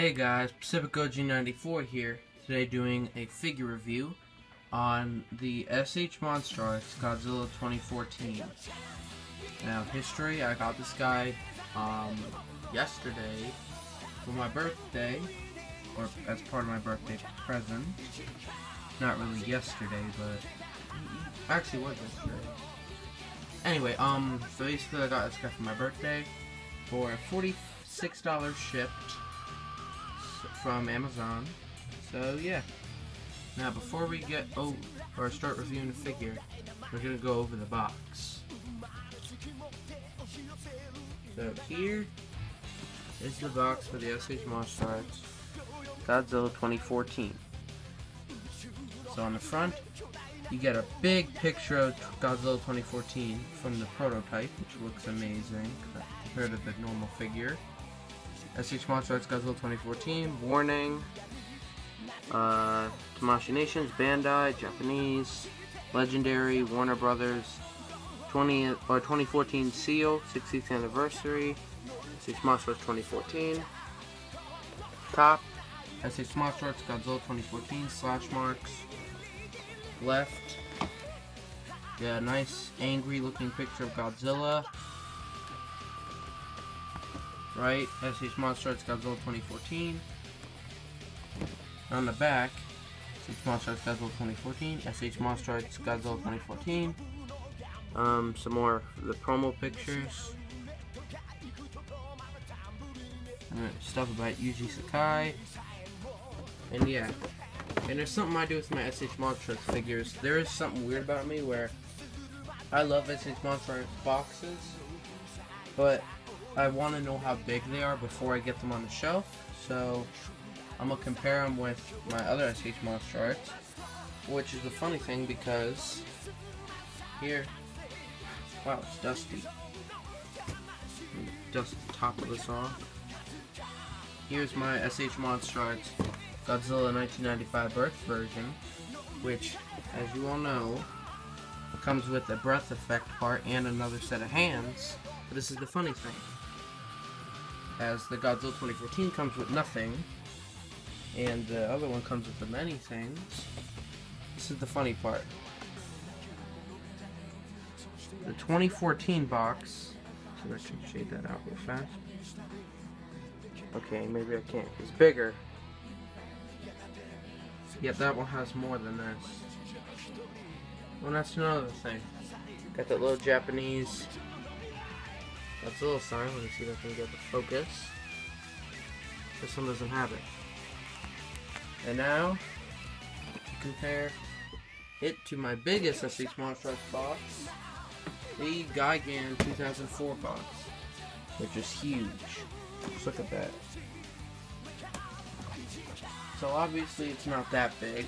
Hey guys, Pacific OG94 here, today doing a figure review on the SH Monsterarts Godzilla 2014. Now, history, I got this guy yesterday for my birthday, or as part of my birthday present. Not really yesterday, but actually was yesterday. Anyway, so basically I got this guy for my birthday for $46 shipped from Amazon. So yeah. Now before we get or start reviewing the figure, we're gonna go over the box. So here is the box for the SH Monsterarts Godzilla 2014. So on the front, you get a big picture of Godzilla 2014 from the prototype, which looks amazing compared to the normal figure. SH Monsterarts Godzilla 2014, warning, Tamashii Nations, Bandai, Japanese, Legendary, Warner Brothers, 2014 seal, 60th anniversary, SH Monsterarts 2014. Top, SH Monsterarts Godzilla 2014, slash marks. Left, yeah, nice angry looking picture of Godzilla. Right, SH Monsterarts Godzilla 2014. On the back, SH Monsterarts Godzilla 2014, SH Monsterarts Godzilla 2014. Some more of the promo pictures. Stuff about Yuji Sakai. And yeah. And there's something I do with my SH Monsterarts figures. There is something weird about me where I love SH Monsterarts boxes, but I want to know how big they are before I get them on the shelf. So I'm going to compare them with my other SH Monsterarts, which is the funny thing because here, wow, it's dusty. Dust the top of this off. Here's my SH Monsterarts Godzilla 1995 Birth version, which, as you all know, comes with a breath effect part and another set of hands. But this is the funny thing. As the Godzilla 2014 comes with nothing, and the other one comes with the many things. This is the funny part. The 2014 box, so I can shade that out real fast. Okay, maybe I can't. It's bigger. Yet that one has more than this. Well, that's another thing. Got that little Japanese Godzilla sign. Let me see if I can get the focus. This one doesn't have it. And now, to compare it to my biggest SH Monsterarts box, the Gigan 2004 box, which is huge. Just look at that. So obviously it's not that big.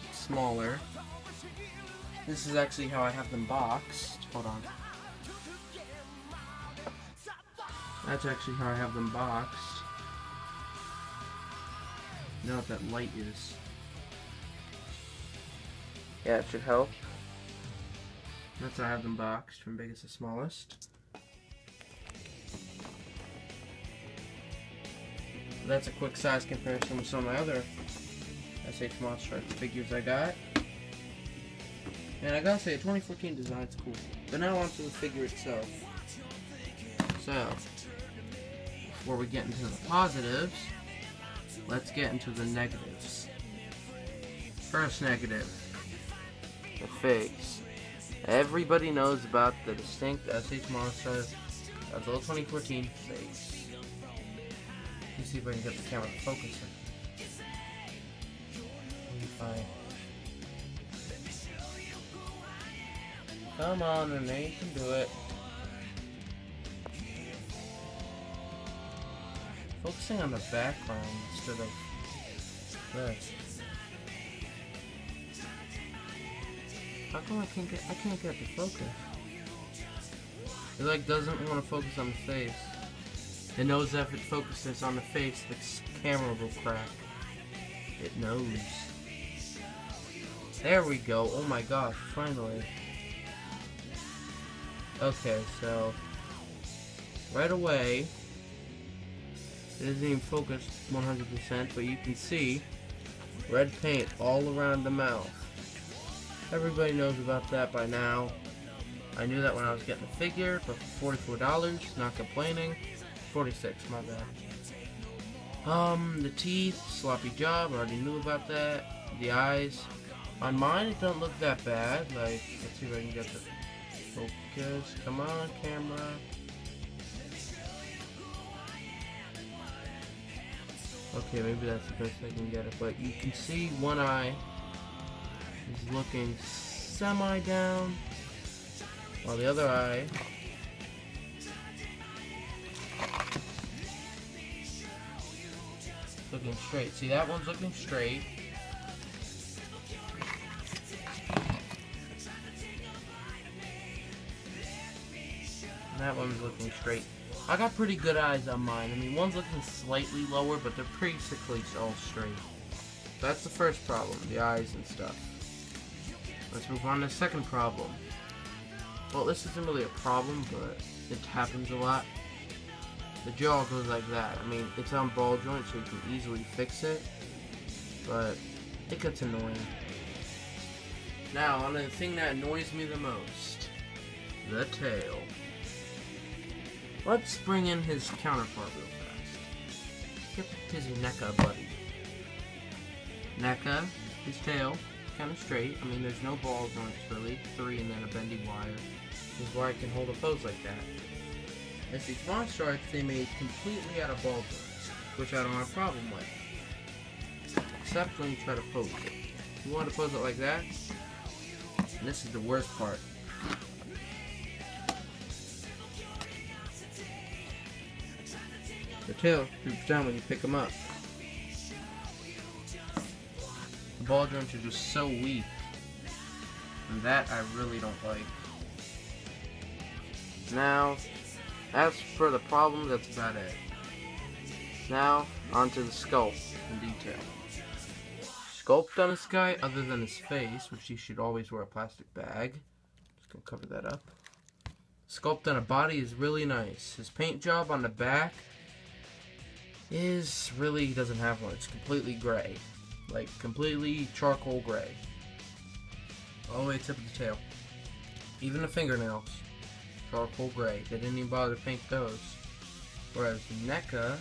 It's smaller. This is actually how I have them boxed. Hold on. That's actually how I have them boxed. You know what that light is. Yeah, it should help. That's how I have them boxed, from biggest to smallest. That's a quick size comparison with some of my other SH Monsterarts figures I got. And I gotta say, the 2014 design's cool. But now onto the figure itself. So, before we get into the positives, let's get into the negatives. First negative, the face. Everybody knows about the distinct SH Monsterarts Godzilla 2014 face. Let me see if I can get the camera to focus it. Come on, Renee, you can do it. Focusing on the background instead of this. How come I can't get the focus? It like doesn't want to focus on the face. It knows that if it focuses on the face, the camera will crack. It knows. There we go. Oh my gosh, finally. Okay, so right away, It isn't even focused 100%, but you can see red paint all around the mouth. Everybody knows about that by now. I knew that when I was getting the figure, but for $44, not complaining. 46, my bad. The teeth, sloppy job, I already knew about that. The eyes. On mine, it don't look that bad. Like, let's see if I can get the focus. Come on, camera. Okay, maybe that's the best I can get it, but you can see one eye is looking semi-down, while the other eye looking straight. See, that one's looking straight. And that one's looking straight. I got pretty good eyes on mine. I mean, one's looking slightly lower, but they're basically all straight. That's the first problem, the eyes and stuff. Let's move on to the second problem. Well, this isn't really a problem, but it happens a lot. The jaw goes like that. I mean, it's on ball joint, so you can easily fix it, but it gets annoying. Now, on the thing that annoys me the most, the tail. Let's bring in his counterpart real fast. Get his NECA buddy. NECA, his tail, kind of straight. I mean, there's no ball joints really. 3 and then a bendy wire. This is why I can hold a pose like that. As these Monsterarts, they made completely out of ball joints, which I don't have a problem with. Except when you try to pose it. You want to pose it like that, and this is the worst part. The tail droops down when you pick them up. The ball joints are just so weak, and that I really don't like. Now, as for the problems, that's about it. Now, onto the sculpt in detail. Sculpt on this guy, other than his face, which he should always wear a plastic bag. Just gonna cover that up. Sculpt on a body is really nice. His paint job on the back is really, he doesn't have one. It's completely gray. Like, completely charcoal gray. All the way to the tail. Even the fingernails. Charcoal gray. They didn't even bother to paint those. Whereas NECA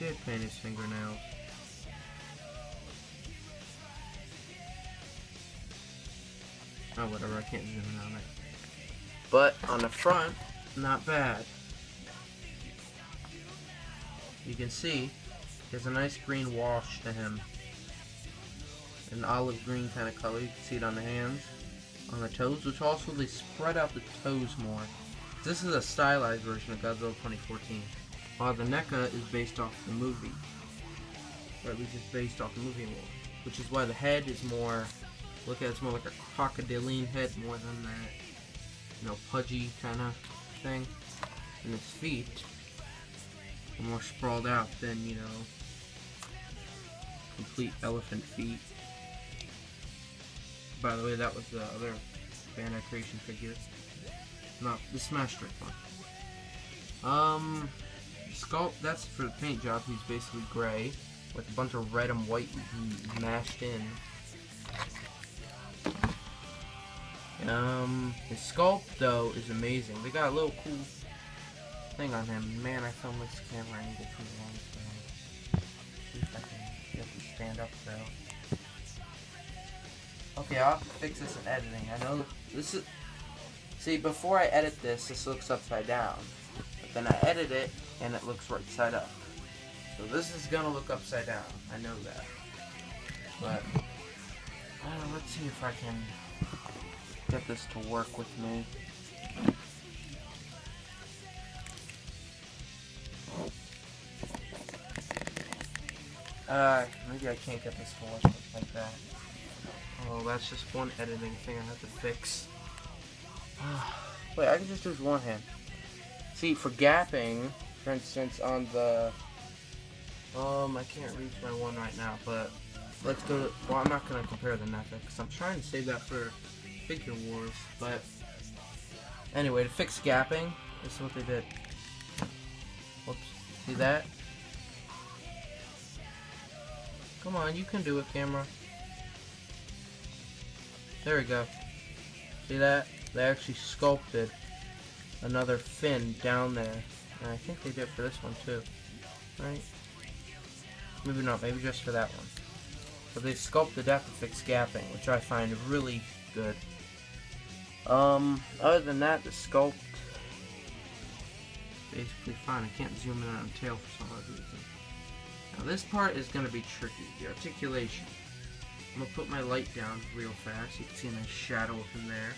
did paint his fingernails. Oh, whatever, I can't zoom in on it. But on the front, not bad. You can see there's a nice green wash to him. An olive green kind of color. You can see it on the hands, on the toes, which also they spread out the toes more. This is a stylized version of Godzilla 2014, while the NECA is based off the movie. Or at least it's based off the movie more. Which is why the head is more, look at it, it's more like a crocodilian head more than that, you know, pudgy kind of thing. And its feet are more sprawled out than, you know, complete elephant feet. By the way, that was the other Articulation figure. Not the Smash Trick one. Sculpt, that's for the paint job. He's basically gray with a bunch of red and white mashed in. His sculpt though is amazing. They got a little cool thing on him. Man, I filmed this camera angle too long, so see if I can get it to stand up so. Okay, I'll have to fix this in editing. I know this is. See, before I edit this looks upside down. But then I edit it and it looks right side up. So this is gonna look upside down. I know that. But let's see if I can get this to work with me. Maybe I can't get this to work like that. Oh, that's just one editing thing I have to fix. Wait, I can just use one hand. See, for gapping, for instance, on the... I can't reach my one right now, but let's go to... Well, I'm not going to compare the NECA, because I'm trying to save that for Figure Wars, but... Anyway, to fix gapping, this is what they did. Whoops. See that? Come on, you can do it, camera. There we go. See that? They actually sculpted another fin down there. And I think they did for this one too. Right? Maybe not, maybe just for that one. But they sculpted that to fix gapping, which I find really good. Other than that, the sculpt basically fine. I can't zoom in on the tail for some odd reason. Now this part is going to be tricky, the articulation. I'm going to put my light down real fast. You can see a nice shadow up in there.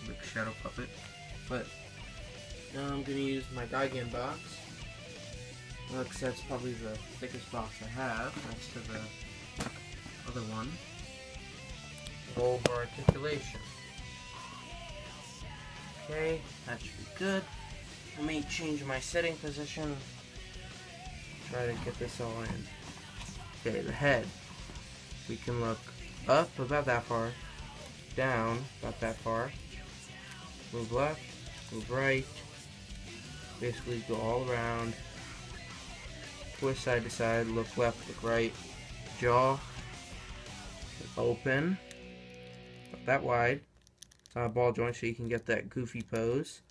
Big shadow puppet. But now I'm going to use my Gigan box. Because that's probably the thickest box I have, next to the other one. Go over articulation. Okay, that should be good. Let me change my setting position. Try to get this all in. Okay, the head. We can look up about that far, down about that far, move left, move right, basically go all around, twist side to side, look left, look right, jaw, open, not that wide, it's not a ball joint so you can get that goofy pose.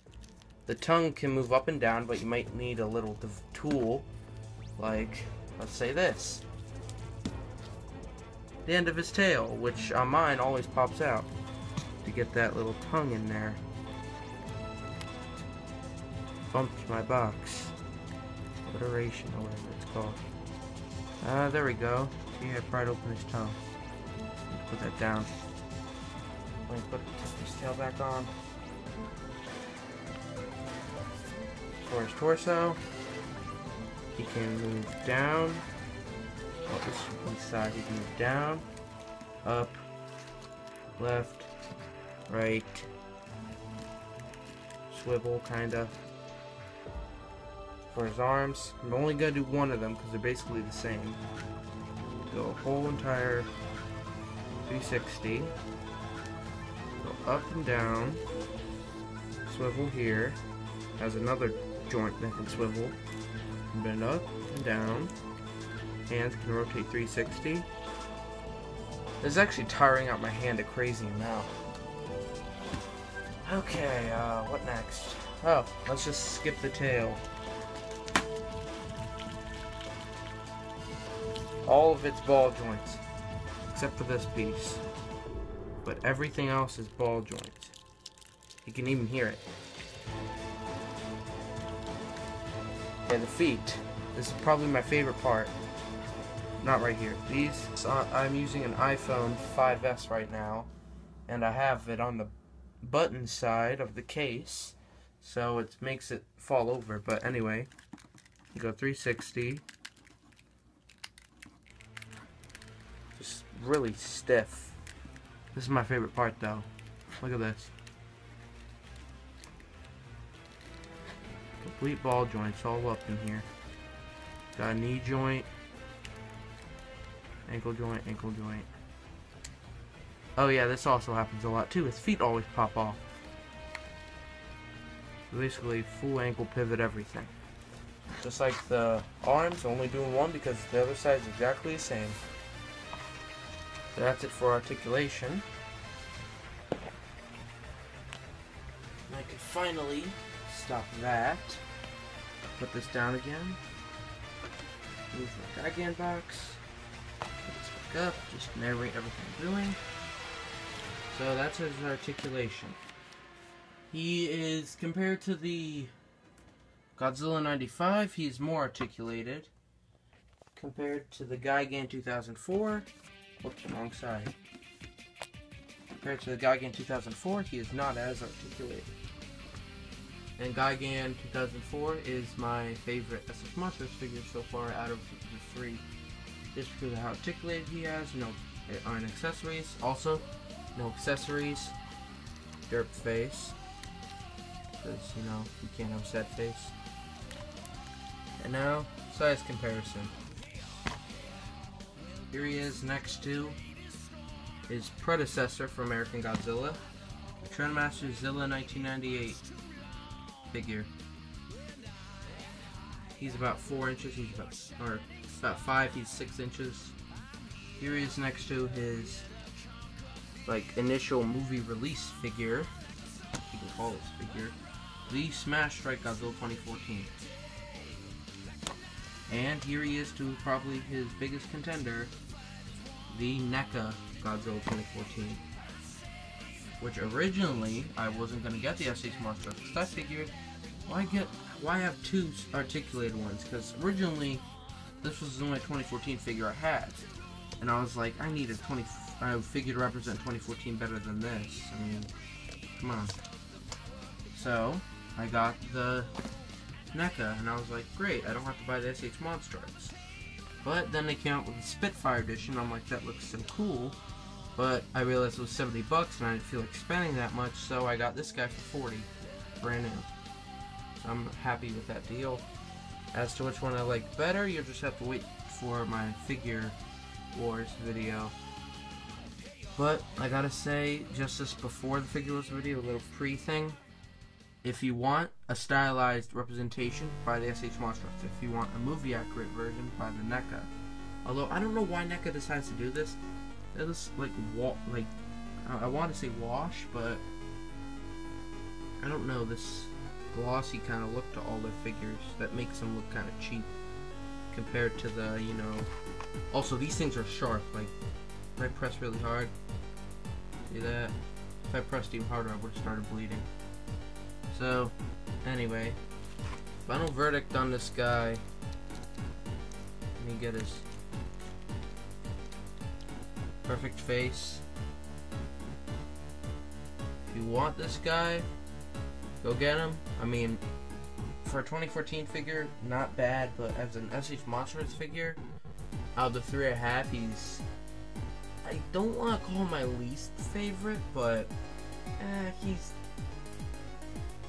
The tongue can move up and down, but you might need a little tool, like, let's say this. The end of his tail, which on mine always pops out, to get that little tongue in there. Bumped my box. Alliteration, or whatever it's called. There we go. See, I pried open his tongue. Put that down. Let me put his tail back on. For his torso, he can move down. Oh, this one side, he can move down, up, left, right, swivel, kinda. For his arms, I'm only gonna do one of them because they're basically the same. Go a whole entire 360. Go up and down. Swivel here. Has another joint that can swivel. Bend up and down. Hands can rotate 360. This is actually tiring out my hand a crazy amount. Okay, what next? Oh, let's just skip the tail. All of it's ball joints, except for this piece. But everything else is ball joints. You can even hear it. Okay, the feet. This is probably my favorite part. Not right here. These, I'm using an iPhone 5S right now, and I have it on the button side of the case, so it makes it fall over. But anyway, you go 360. Just really stiff. This is my favorite part though. Look at this. Complete ball joints all up in here. Got a knee joint, ankle joint, ankle joint. Oh yeah, this also happens a lot too. His feet always pop off. Basically full ankle pivot everything. Just like the arms, only doing one because the other side is exactly the same. So that's it for articulation. And I can finally stop that. Put this down again. Move my Gigan box. Put this back up. Just narrate everything I'm doing. So that's his articulation. He is, compared to the Godzilla 95, he's more articulated. Compared to the Gigan 2004, whoops, wrong side. Compared to the Gigan 2004, he is not as articulated. And Gigan 2004 is my favorite SF Monsters figure so far out of the three. Just because of how articulated he has, no on accessories. Also, no accessories. Derp face. Because, you know, you can't have a sad face. And now, size comparison. Here he is next to his predecessor for American Godzilla, Trendmaster Zilla 1998 figure. He's about 4 inches. He's about 5. He's 6 inches. Here he is next to his initial movie release figure. You can call this figure the Smash Strike Godzilla 2014. And here he is to probably his biggest contender, the NECA Godzilla 2014. Which originally I wasn't gonna get the SH Monsterarts because I figured, why have 2 articulated ones? Because originally this was the only 2014 figure I had, and I was like, I need a figure to represent 2014 better than this. I mean, come on. So I got the NECA, and I was like, great, I don't have to buy the SH Monsterarts. But then they came out with the Spitfire edition. I'm like, that looks so cool. But I realized it was 70 bucks, and I didn't feel like spending that much, so I got this guy for 40, brand new. So I'm happy with that deal. As to which one I like better, you'll just have to wait for my Figure Wars video. But I gotta say, just as before the Figure Wars video, a little pre-thing. If you want a stylized representation, buy the SH Monsterarts. If you want a movie-accurate version, buy the NECA. Although I don't know why NECA decides to do this. It looks I want to say wash, but I don't know, this glossy kind of look to all their figures that makes them look kind of cheap compared to the, you know. Also, these things are sharp. Like, if I press really hard, see that? If I pressed even harder, I would have started bleeding. So, anyway, final verdict on this guy. Let me get his perfect face. If you want this guy, go get him. I mean, for a 2014 figure, not bad, but as an SH Monsterarts figure, out of the 3 I have, he's, I don't want to call him my least favorite, but he's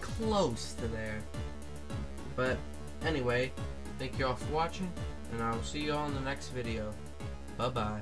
close to there. But anyway, thank you all for watching, and I will see you all in the next video. Bye bye.